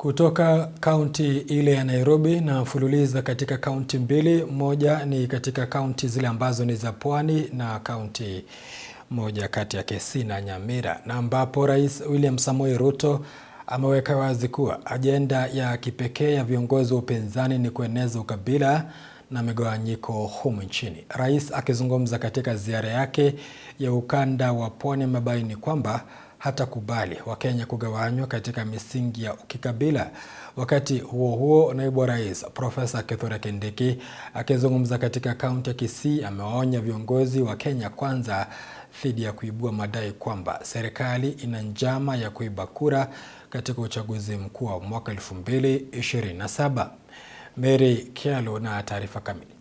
Kutoka kaunti ile ya Nairobi na mfululiza katika kaunti mbili, moja ni katika kaunti zile ambazo ni za Pwani na kaunti moja kati ya Kisii na Nyamira, na ambapo Rais William Samoei Ruto ameweka wazi kuwa ajenda ya kipekee ya viongozi wa upinzani ni kueneza ukabila na migawanyiko humu nchini. Rais akizungumza katika ziara yake ya ukanda wa Pwani amebaini kwamba hatakubali Wakenya kugawanywa katika misingi ya kikabila. Wakati huo huo, naibu wa rais Profesa Kithure Kindiki akizungumza katika kaunti ya Kisii amewaonya viongozi wa Kenya Kwanza dhidi ya kuibua madai kwamba serikali ina njama ya kuiba kura katika uchaguzi mkuu wa mwaka 2027. Mary Kyalo na taarifa kamili.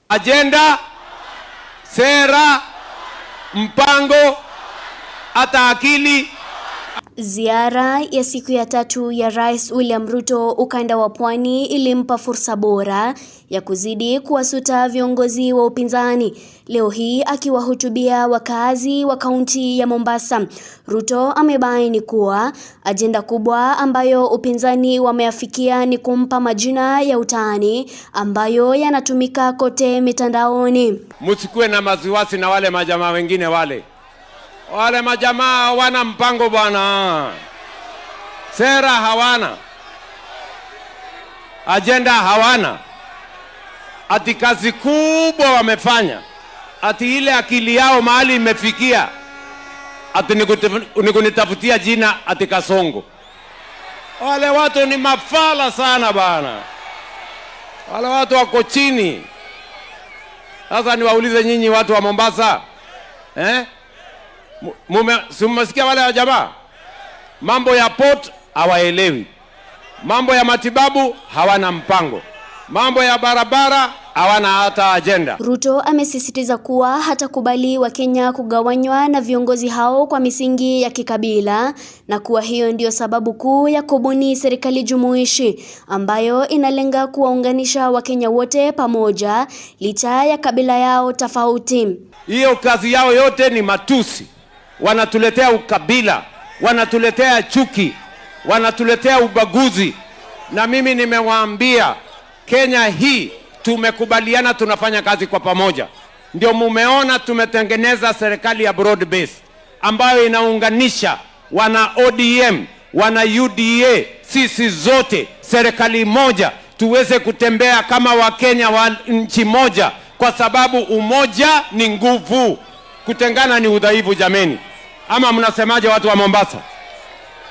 Agenda, sera, mpango, hata akili. Ziara ya siku ya tatu ya Rais William Ruto ukanda wa Pwani ilimpa fursa bora ya kuzidi kuwasuta viongozi wa upinzani. Leo hii akiwahutubia wakazi wa kaunti ya Mombasa, Ruto amebaini kuwa ajenda kubwa ambayo upinzani wameafikia ni kumpa majina ya utani ambayo yanatumika kote mitandaoni. Msikuwe na wasiwasi na wale majamaa wengine wale majamaa hawana mpango bwana. Sera hawana. Agenda hawana. Ati kazi kubwa wamefanya. Ati ile akili yao mahali imefikia. Ati nikunitafutia jina ati Kasongo. Wale watu ni mafala sana bwana. Wale watu wako chini. Sasa niwaulize nyinyi watu wa Mombasa. Mmesikia wale wa jamaa? Mambo ya port hawaelewi. Mambo ya matibabu hawana mpango. Mambo ya barabara hawana hata agenda. Ruto amesisitiza kuwa hatakubali Wakenya kugawanywa na viongozi hao kwa misingi ya kikabila, na kuwa hiyo ndio sababu kuu ya kubuni serikali jumuishi ambayo inalenga kuwaunganisha Wakenya wote pamoja licha ya kabila yao tofauti. Hiyo kazi yao yote ni matusi. Wanatuletea ukabila, wanatuletea chuki, wanatuletea ubaguzi. Na mimi nimewaambia Kenya hii tumekubaliana tunafanya kazi kwa pamoja. Ndio mumeona tumetengeneza serikali ya broad base ambayo inaunganisha wana ODM, wana UDA, sisi zote serikali moja tuweze kutembea kama Wakenya wa nchi moja, kwa sababu umoja ni nguvu, kutengana ni udhaifu jameni. Ama mnasemaje watu wa Mombasa?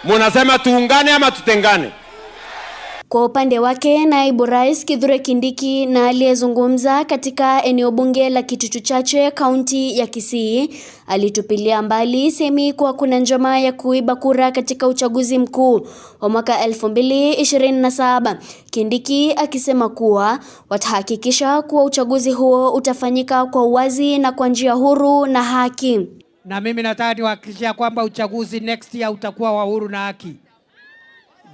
Mnasema tuungane ama tutengane? Kwa upande wake, naibu rais Kithure Kindiki na aliyezungumza katika eneo bunge la Kitutu Chache kaunti ya Kisii alitupilia mbali semi kuwa kuna njama ya kuiba kura katika uchaguzi mkuu wa mwaka 2027. Kindiki akisema kuwa watahakikisha kuwa uchaguzi huo utafanyika kwa uwazi na kwa njia huru na haki. Na mimi nataka niwahakikishia kwamba uchaguzi next year utakuwa wa huru na haki.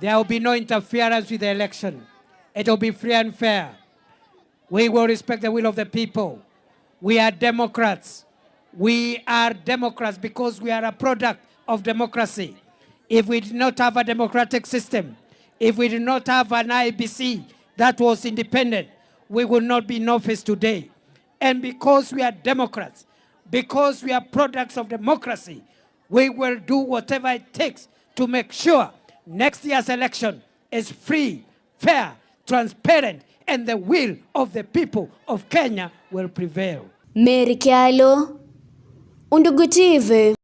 There will be no interference with the election. It will be free and fair. We will respect the will of the people. We are Democrats. We are Democrats because we are a product of democracy. If we did not have a democratic system, if we did not have an IEBC that was independent, we would not be in office today. And because we are Democrats, because we are products of democracy, we will do whatever it takes to make sure next year's election is free, fair, transparent, and the will of the people of Kenya will prevail. Mary Kyalo, Undugu TV.